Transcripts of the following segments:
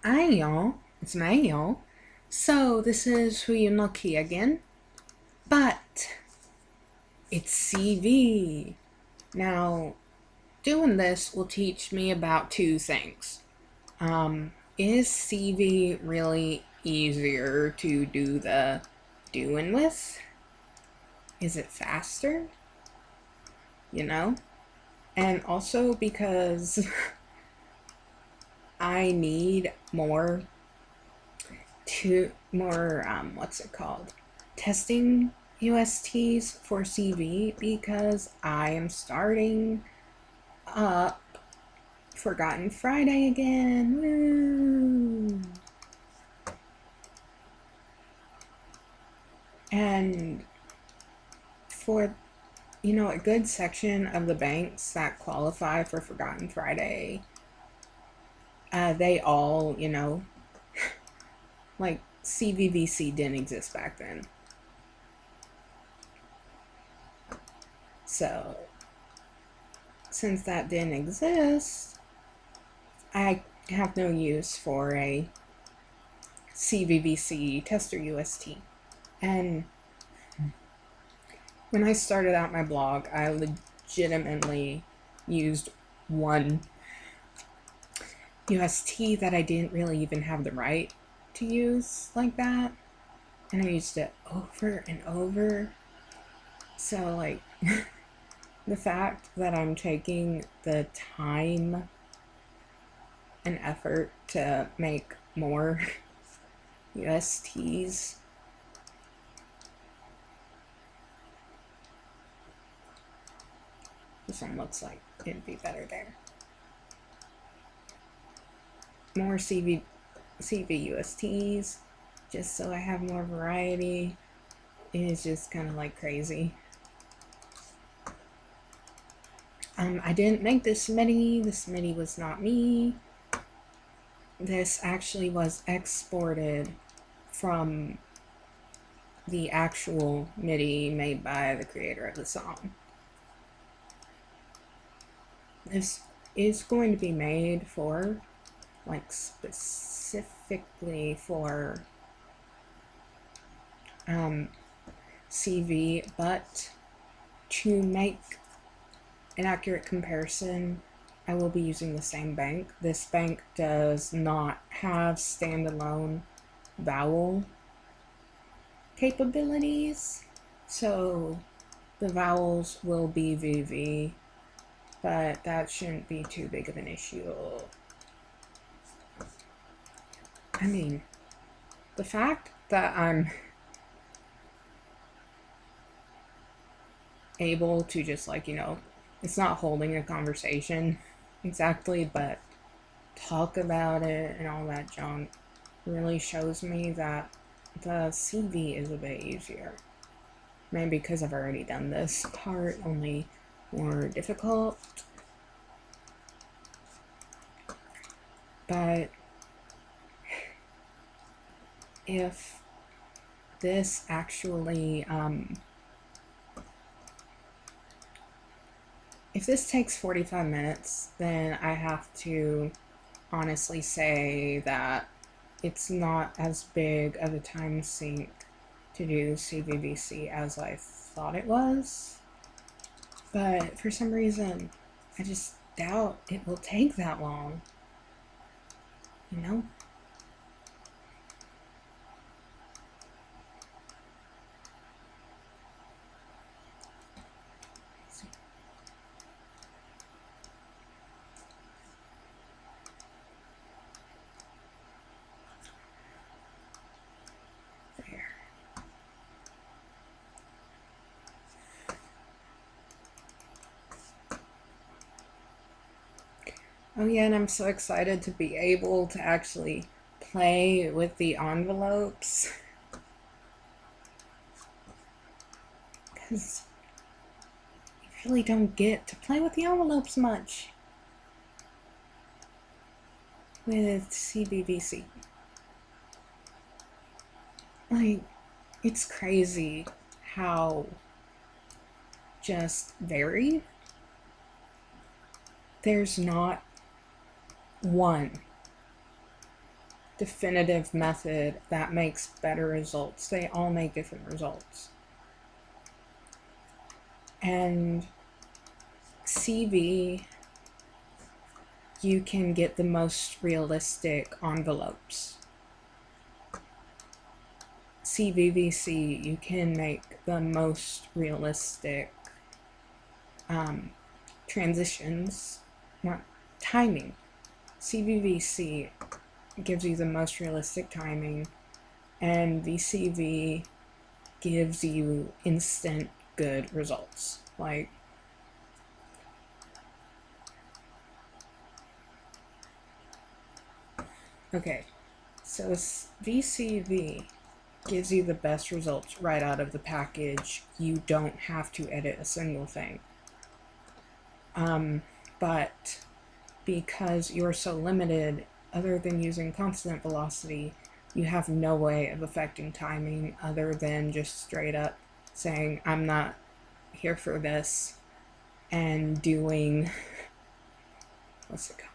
Hi y'all, it's Mayo. So this is Fuyu again, but it's CV. Now, doing this will teach me about two things. Is CV really easier to do the doing with? Is it faster? You know? And also because I need what's it called? Testing USTs for CV because I am starting up Forgotten Friday again. Woo! And for a good section of the banks that qualify for Forgotten Friday, they all, like CVVC didn't exist back then. So, since that didn't exist, I have no use for a CVVC tester UST. And when I started out my blog, I legitimately used one UST that I didn't really even have the right to use like that. And I used it over and over. So, like, the fact that I'm taking the time and effort to make more USTs this one looks like it'd be better there. More CVUSTs, just so I have more variety, is just kind of like crazy. I didn't make this MIDI. This MIDI was not me. This actually was exported from the actual MIDI made by the creator of the song. This is going to be made for, like, specifically for CV, but to make an accurate comparison, I will be using the same bank. This bank does not have standalone vowel capabilities, so the vowels will be VV, but that shouldn't be too big of an issue. I mean, the fact that I'm able to just, like, it's not holding a conversation exactly, but talk about it and all that junk really shows me that the CV is a bit easier. Maybe because I've already done this part, only more difficult. But if this actually, if this takes 45 minutes, then I have to honestly say that it's not as big of a time sink to do CVVC as I thought it was. But for some reason, I just doubt it will take that long. You know? There. Oh yeah, and I'm so excited to be able to actually play with the envelopes. Because you really don't get to play with the envelopes much with CVVC. Like, it's crazy how just varied. There's not one definitive method that makes better results. They all make different results. And CV, you can get the most realistic envelopes. CVVC, you can make the most realistic transitions, not timing. CVVC gives you the most realistic timing, and VCV gives you instant good results. Like, okay, so VCV gives you the best results right out of the package. You don't have to edit a single thing. But because you're so limited, other than using consonant velocity, you have no way of affecting timing other than just straight up saying, I'm not here for this, and doing, what's it called?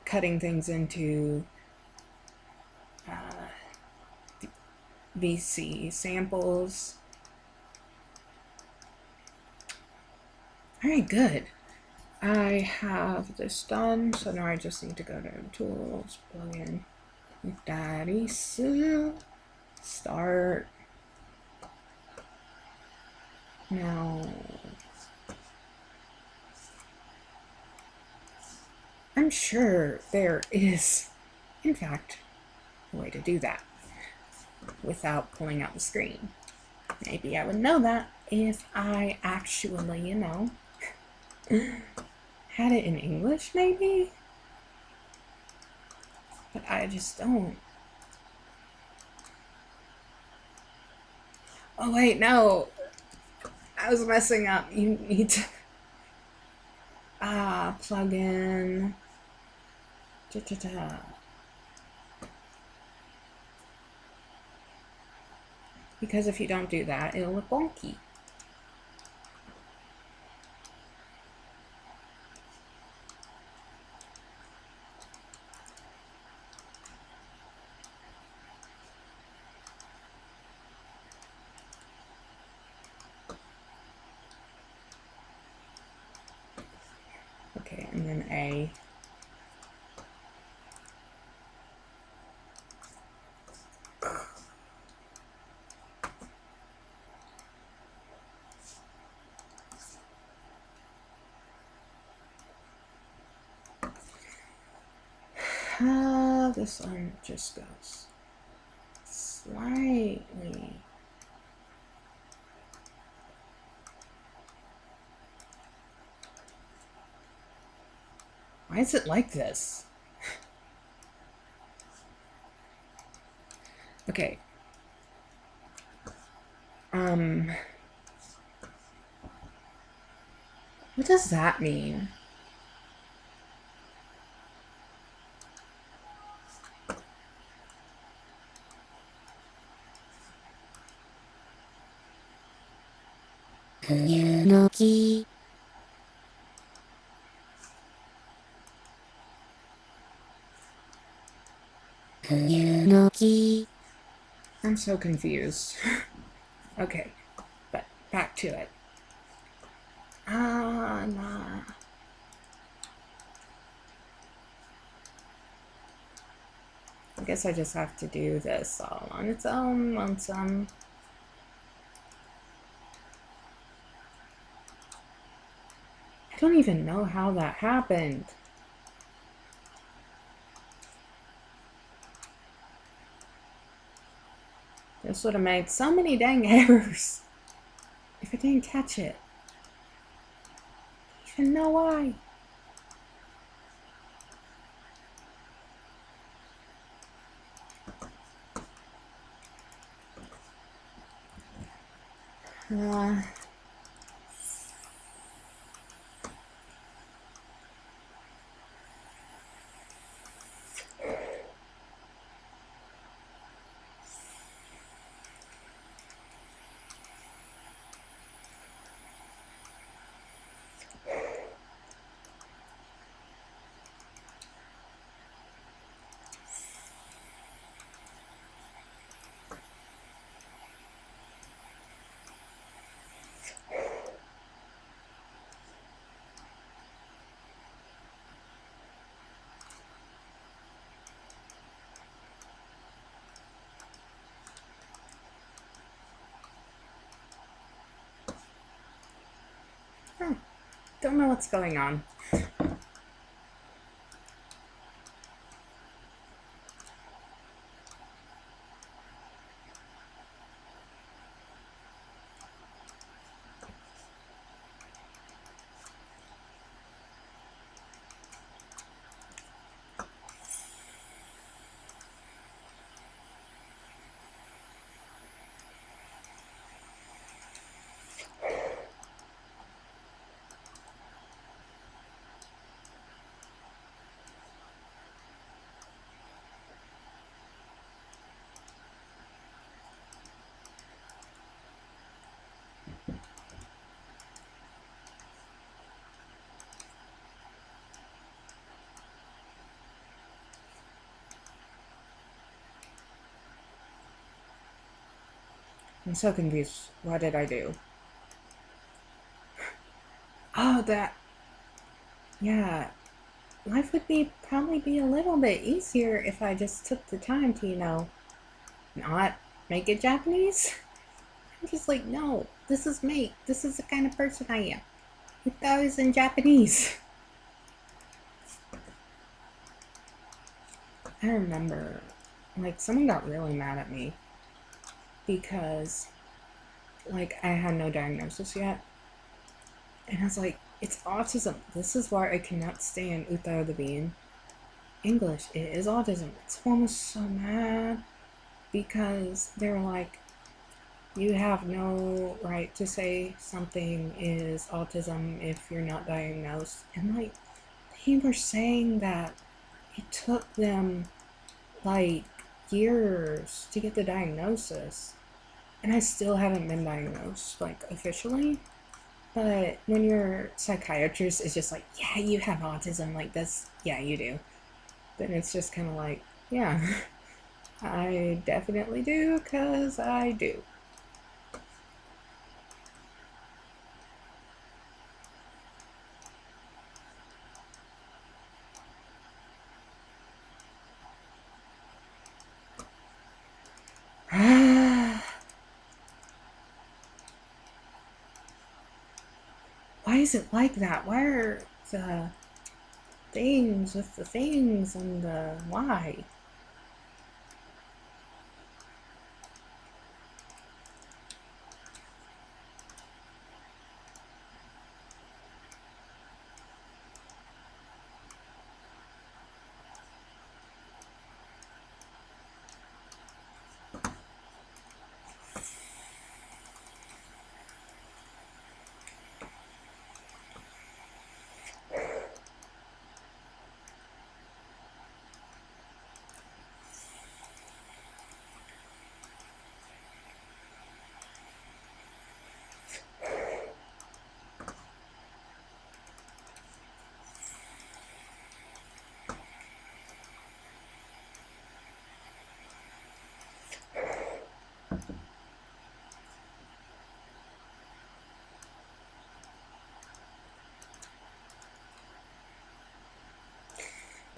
Cutting things into VC samples. Alright, good. I have this done, so now I just need to go to Tools, plug in Daddy Sue, start. Now, I'm sure there is, in fact, a way to do that without pulling out the screen. Maybe I would know that if I actually, you know, had it in English, maybe? But I just don't. Oh wait, no. I was messing up. You need to plug in because if you don't do that, it'll look wonky. Okay, and then A. This one just goes slightly. Why is it like this? Okay. What does that mean? Fuyu. I'm so confused. Okay, but back to it. Nah. I guess I just have to do this all on its own, lonesome. I don't even know how that happened. This would have made so many dang errors if I didn't catch it. I don't even know why. Don't know what's going on. I'm so confused. What did I do? Oh, that. Yeah. Life would probably be a little bit easier if I just took the time to, not make it Japanese. I'm just like, no, this is me. This is the kind of person I am. UTAU is in Japanese. I remember, someone got really mad at me because, I had no diagnosis yet. And I was like, it's autism. This is why I cannot stand UTAU to be in English. It is autism. Someone was so mad because they were like, you have no right to say something is autism if you're not diagnosed. And they were saying that it took them years to get the diagnosis. And I still haven't been diagnosed, officially. But when your psychiatrist is just like, yeah, you have autism, that's, yeah, you do. Then it's just kind of like, yeah, I definitely do, because I do. Why is it like that? Why are the things with the things and the why?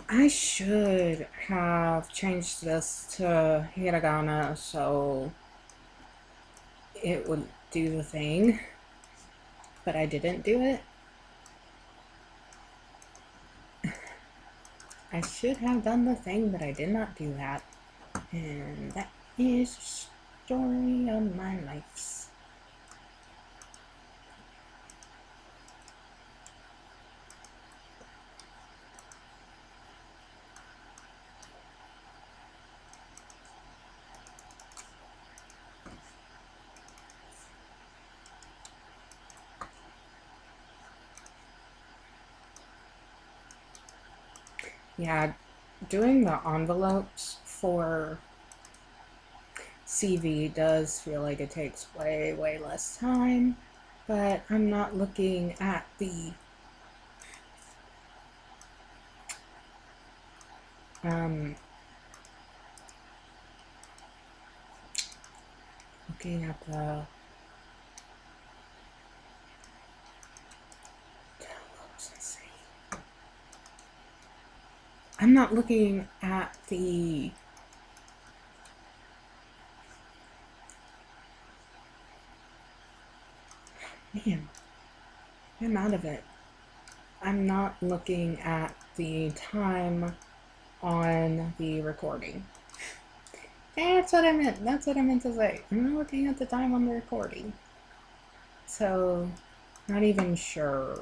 I should have changed this to hiragana so it would do the thing, but I didn't do it. I should have done the thing, but I did not do that. And that is the story of my life. Yeah, doing the envelopes for CV does feel like it takes way, way less time, but I'm not looking at the um looking at the I'm not looking at the man. I'm out of it. I'm not looking at the time on the recording. That's what I meant. That's what I meant to say. I'm not looking at the time on the recording. So, not even sure.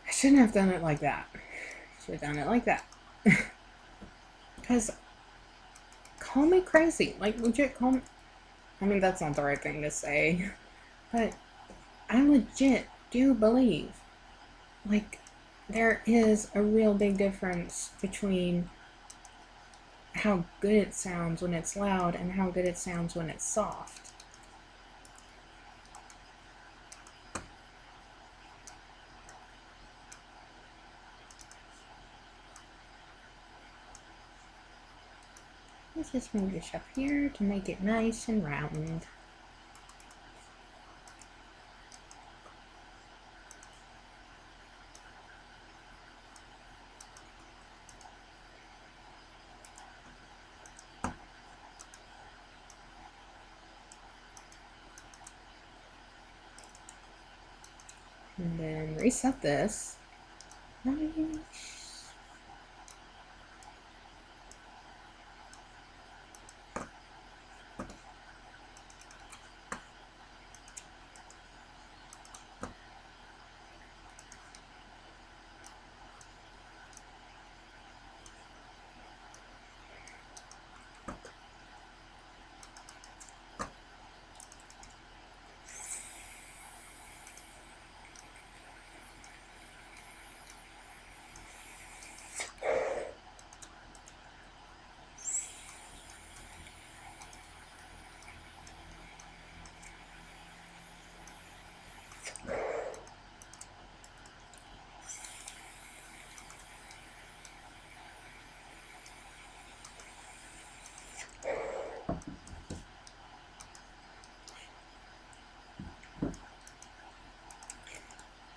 I shouldn't have done it like that. Should have done it like that. Because, call me crazy. Like, legit, call me. I mean, that's not the right thing to say. But, I legit do believe, like, there is a real big difference between how good it sounds when it's loud and how good it sounds when it's soft. Let's just move this up here to make it nice and round. And then reset this. Nice.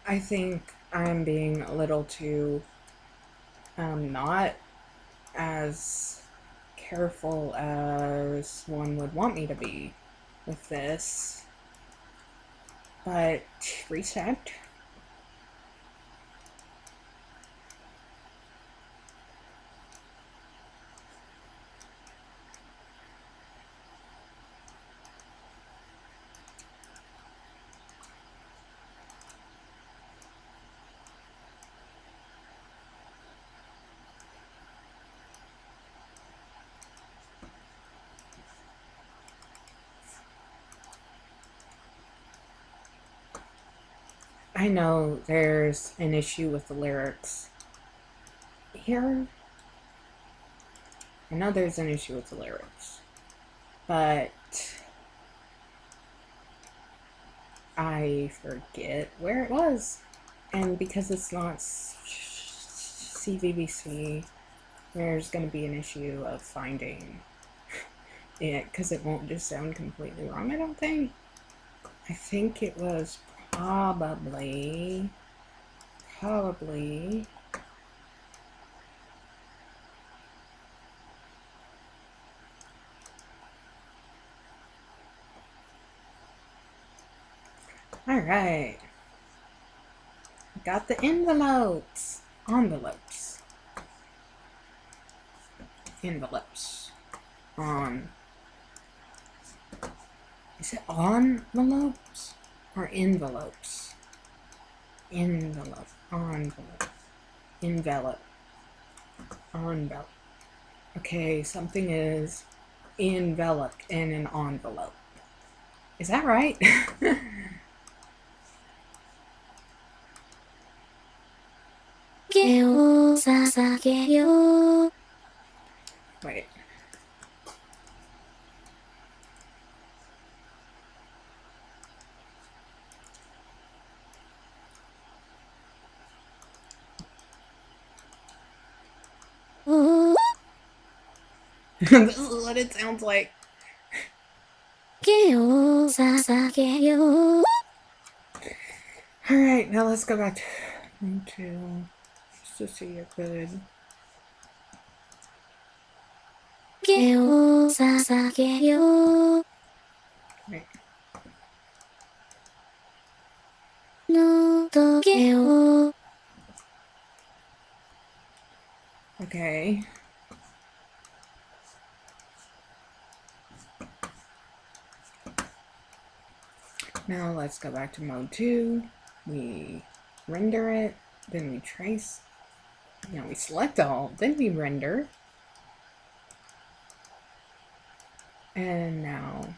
I think I'm being a little too not as careful as one would want me to be with this. But reset. I know there's an issue with the lyrics here. I know there's an issue with the lyrics, but I forget where it was. And because it's not CVVC, there's going to be an issue of finding it because it won't just sound completely wrong, I don't think. I think it was probably. Alright. Got the envelopes. Envelopes. Envelopes. On. Is it envelopes or envelopes? Envelope. Envelope. Envelope. Envelope. Okay, something is enveloped in an envelope. Is that right? Wait. This is what it sounds like. Alright, now let's go back to just to see a good. Right. Okay. Now let's go back to mode 2. We render it, then we trace. Now we select all, then we render. And now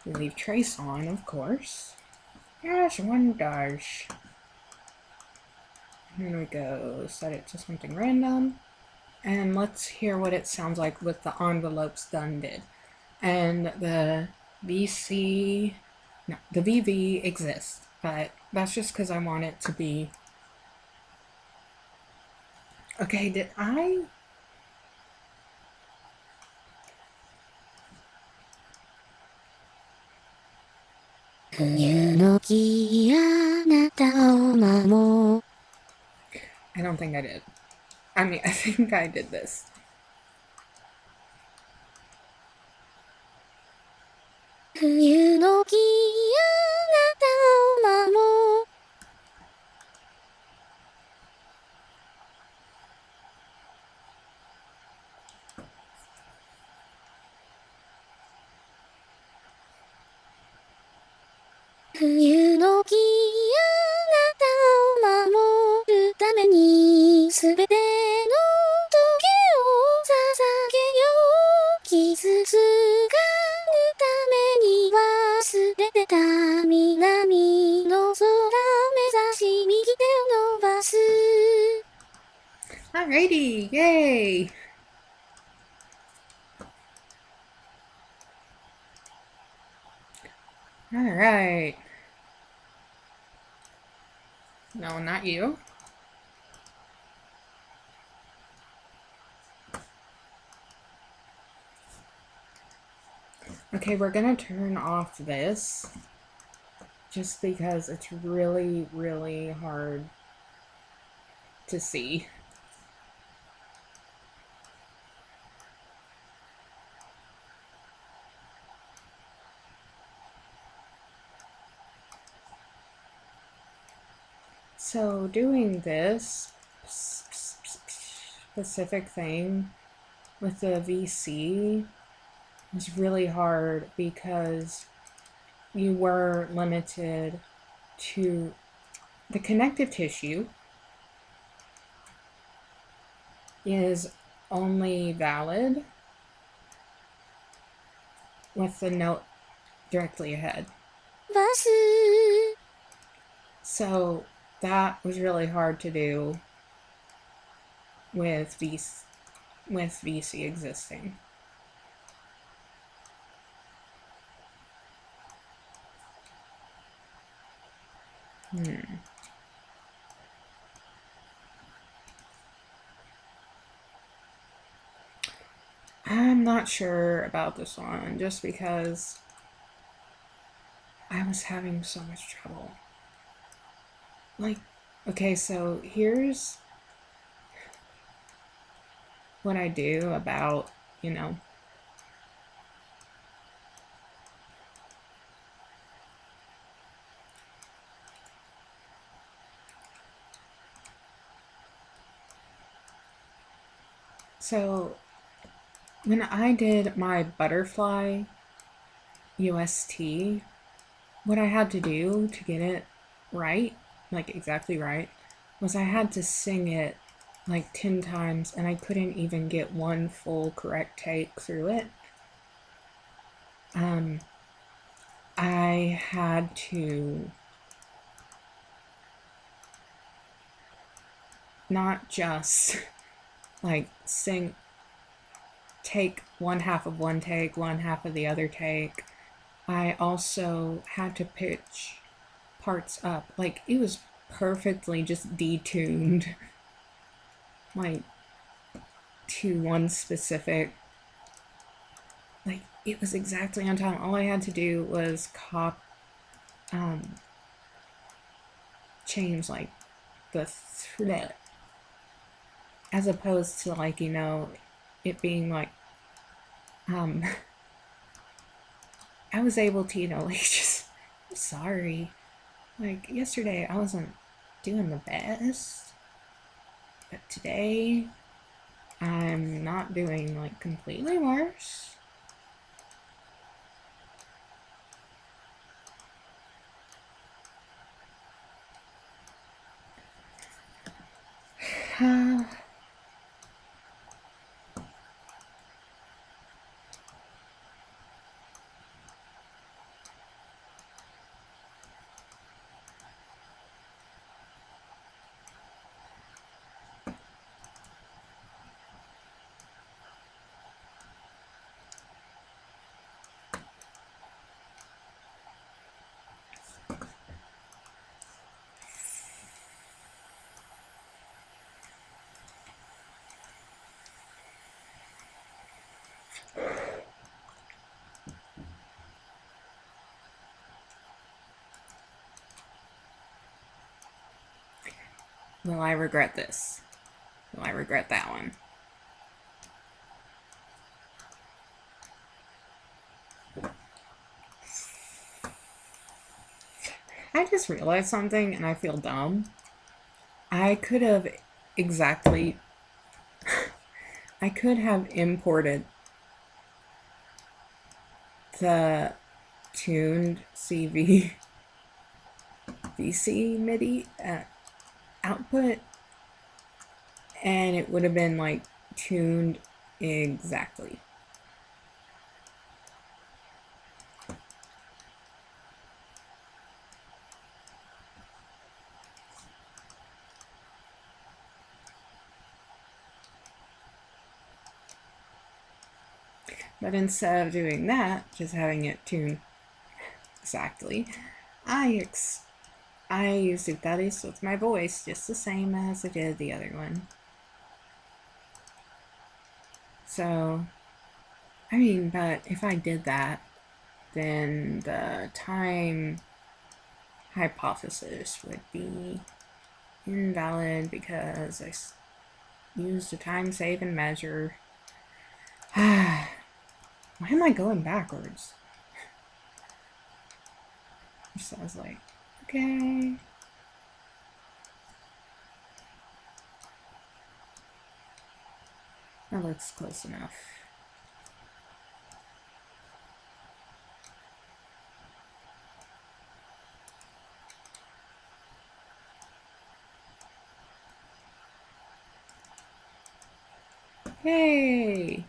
we leave trace on, of course. Yes, one does. And then we go set it to something random. And let's hear what it sounds like with the envelopes done did. And the VC, no, the VV exists, but that's just because I want it to be. Okay, did I? I don't think I did. I mean, I think I did this. Alrighty, yay! Alright. No, not you. Okay, we're gonna turn off this just because it's really, really hard to see. So doing this specific thing with the VC was really hard because you were limited to the connective tissue is only valid with the note directly ahead. So that was really hard to do with VC existing. I'm not sure about this one just because I was having so much trouble. Like, okay, so here's what I do about, so when I did my butterfly UST, what I had to do to get it right, like exactly right, was I had to sing it like 10 times and I couldn't even get one full correct take through it. I had to not just like take one half of one take, one half of the other take. I also had to pitch parts up. Like, it was perfectly just detuned, like, to one specific like it was exactly on time. All I had to do was change like the as opposed to like it being like um I was able to like just I'm sorry, like yesterday I wasn't doing the best, but today I'm not doing like completely worse. Will I regret this? Will I regret that one? I just realized something and I feel dumb. I could have exactly. I could have imported the tuned CVVC MIDI output, and it would have been like tuned exactly. But instead of doing that, just having it tuned exactly, I used UTAUs with my voice just the same as I did the other one. So, I mean, but if I did that, then the time hypothesis would be invalid because I used a time save and measure. Why am I going backwards? So I was like, okay. That looks close enough. Hey!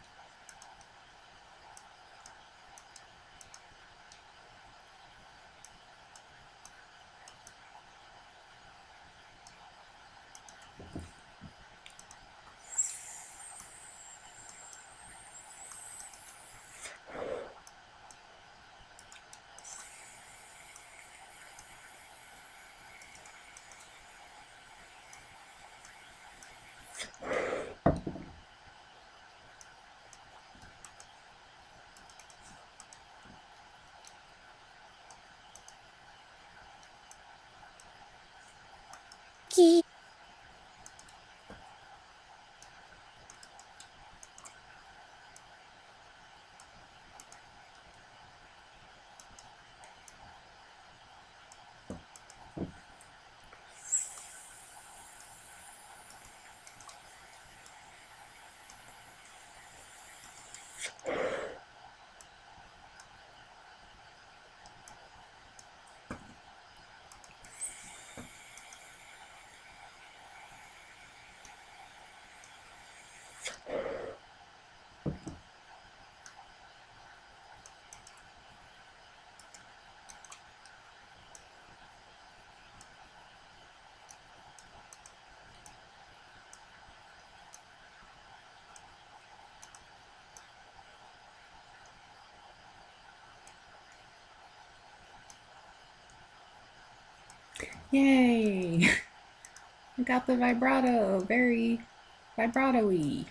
Yay! I got the vibrato, very vibrato-y.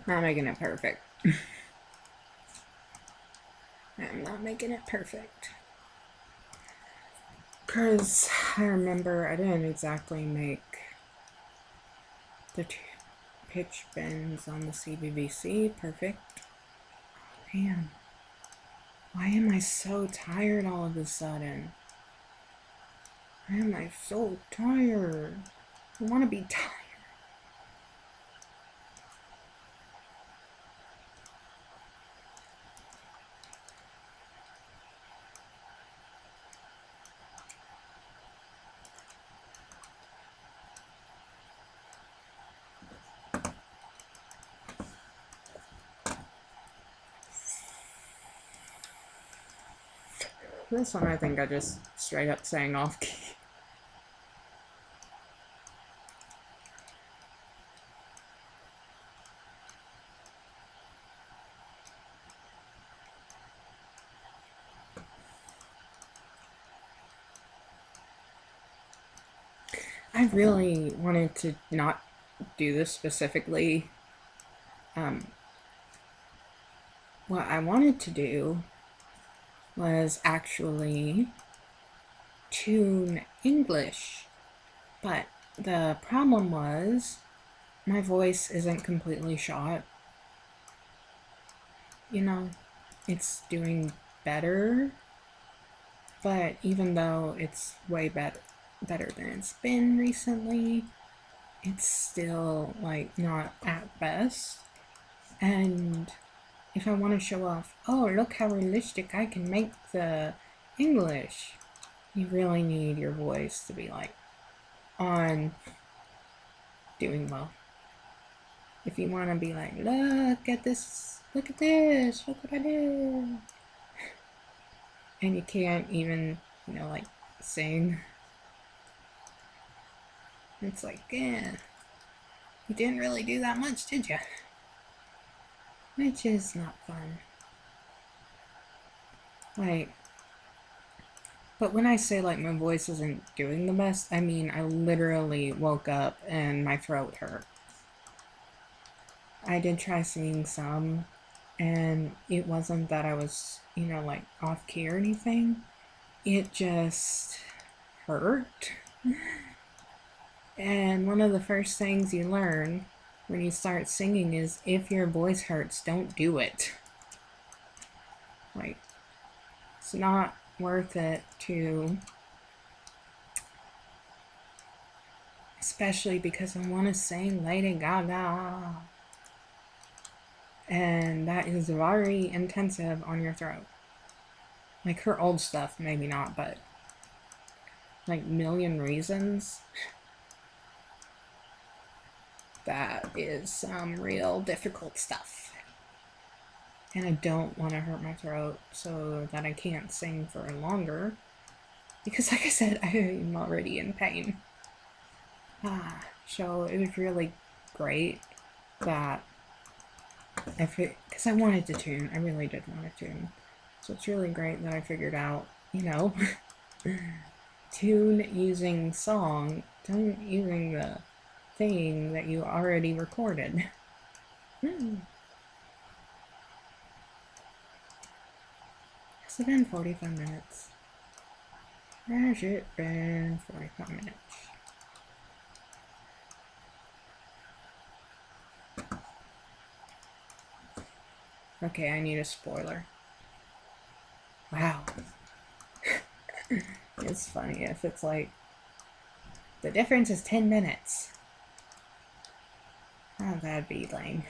Not making it perfect. I'm not making it perfect. Because I remember I didn't exactly make the pitch bends on the CVVC perfect. Oh, man. Why am I so tired all of a sudden? Why am I so tired? I want to be tired. This one I think I just straight up sang off key. I really wanted to not do this specifically. What I wanted to do was actually tune English, but the problem was my voice isn't completely shot. You know, it's doing better, but even though it's way better than it's been recently, it's still like not at best. And if I want to show off, oh, look how realistic I can make the English, you really need your voice to be like on doing well. If you want to be like, look at this, look what I did, and you can't even, like sing, it's like, yeah, you didn't really do that much, did you? Which is not fun. Like, but when I say like my voice isn't doing the best, I mean I literally woke up and my throat hurt. I did try singing some, and it wasn't that I was, like off key or anything. It just hurt. And one of the first things you learn when you start singing is if your voice hurts, don't do it. Like, it's not worth it to, especially because I want to sing Lady Gaga. And that is very intensive on your throat. Like her old stuff, maybe not, but like Million Reasons, that is some real difficult stuff. And I don't want to hurt my throat so that I can't sing for longer. Because like I said, I am already in pain. So it was really great that because I wanted to tune. I really did want to tune. So it's really great that I figured out, tune using song, tune using the thing that you already recorded. Has it been 45 minutes? Has it been 45 minutes? Okay, I need a spoiler. Wow. It's funny if it's like, the difference is 10 minutes. Oh, that'd be lame.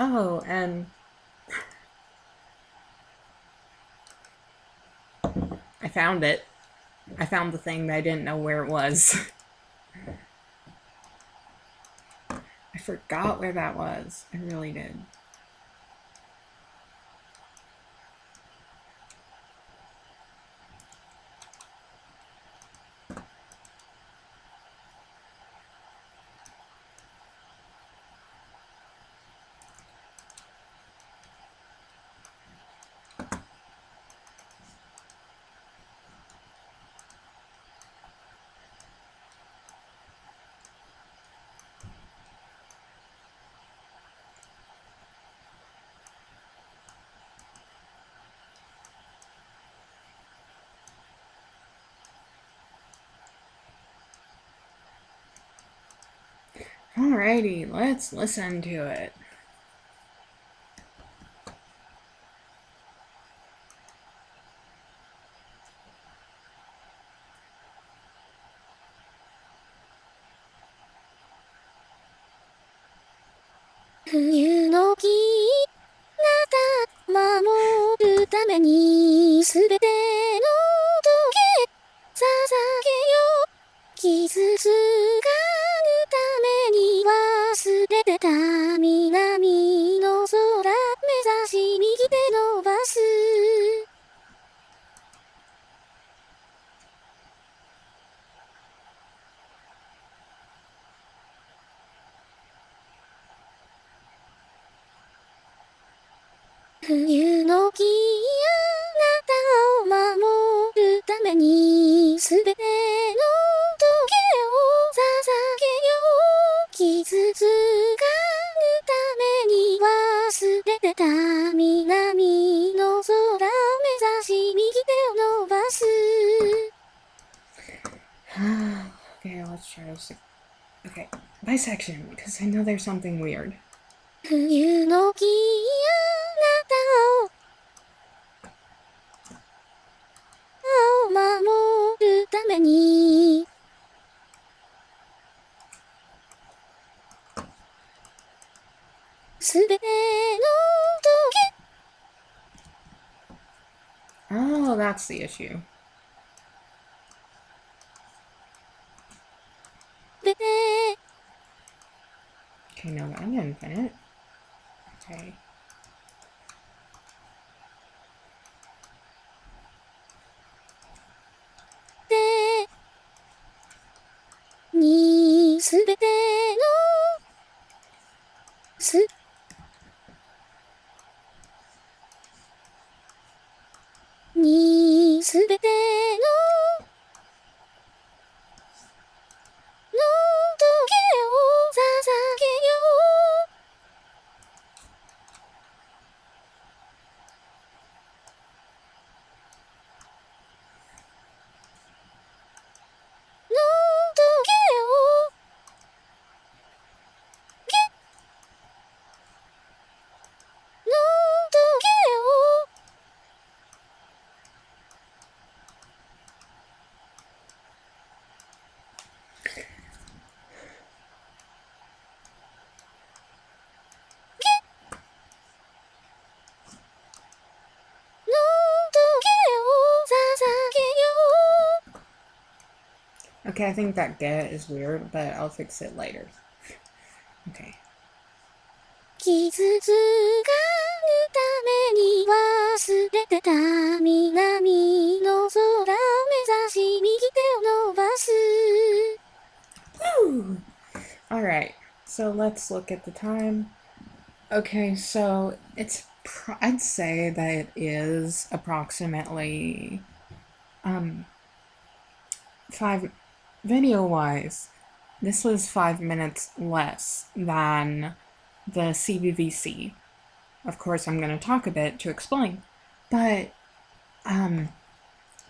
Oh, and I found it. I found the thing that I didn't know where it was. I forgot where that was. I really did. Alrighty, let's listen to it. Fuyuの木なた守るためにすべての棘捧げよ傷つかぬために忘れてた南の空目指し右手伸ばす冬の木あなたを守るためにすべての棘を捧げよ傷つかぬために忘れてた南の空を目指し右手を伸ばすOkay, let's try this. Okay, bisection, because I know there's something weird. 冬の木あなたを守るためにすべての Oh, that's the issue. 棘で Okay, no, I'm infinite. Okay. にすべてのすにすべての棘を捧げよの棘をの棘を Okay, I think that get is weird, but I'll fix it later. Okay. 傷つかぬために忘れてた南の空を目指し右手を伸ばす Woo! Alright, so let's look at the time. Okay, so I'd say that it is approximately, video-wise, this was 5 minutes less than the CVVC. Of course, I'm going to talk a bit to explain, but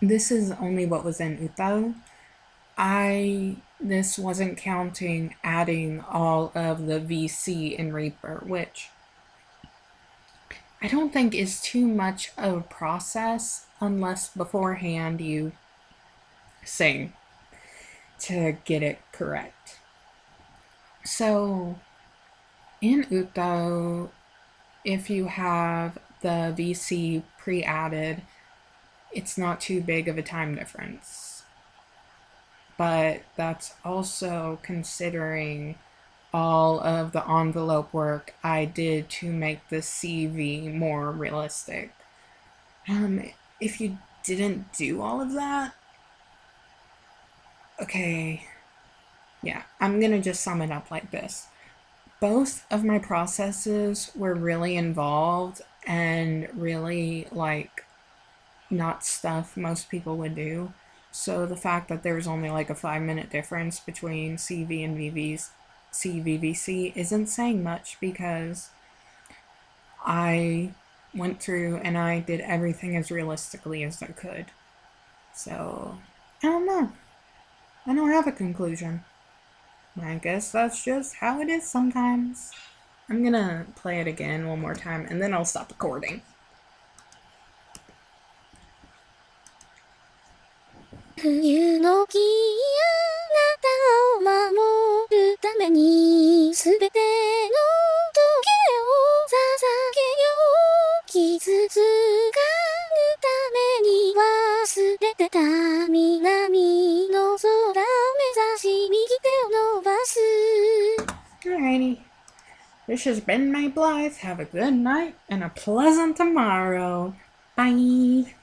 this is only what was in UTAU. This wasn't counting adding all of the VC in Reaper, which I don't think is too much of a process unless beforehand you sing to get it correct. So in UTAU, if you have the VC pre-added, it's not too big of a time difference. But that's also considering all of the envelope work I did to make the CV more realistic. If you didn't do all of that, okay, yeah, I'm gonna just sum it up like this. Both of my processes were really involved and really like not stuff most people would do. So the fact that there's only like a 5 minute difference between CV and CVVC isn't saying much because I went through and I did everything as realistically as I could. So, I don't know. I don't have a conclusion. I guess that's just how it is sometimes. I'm gonna play it again one more time and then I'll stop recording. 冬の木あなたを守るためにすべての時計を捧げよう傷つかぬために忘れてた南の空を目指し右手を伸ばす Alrighty. This has been my Blythe. Have a good night and a pleasant tomorrow. Bye.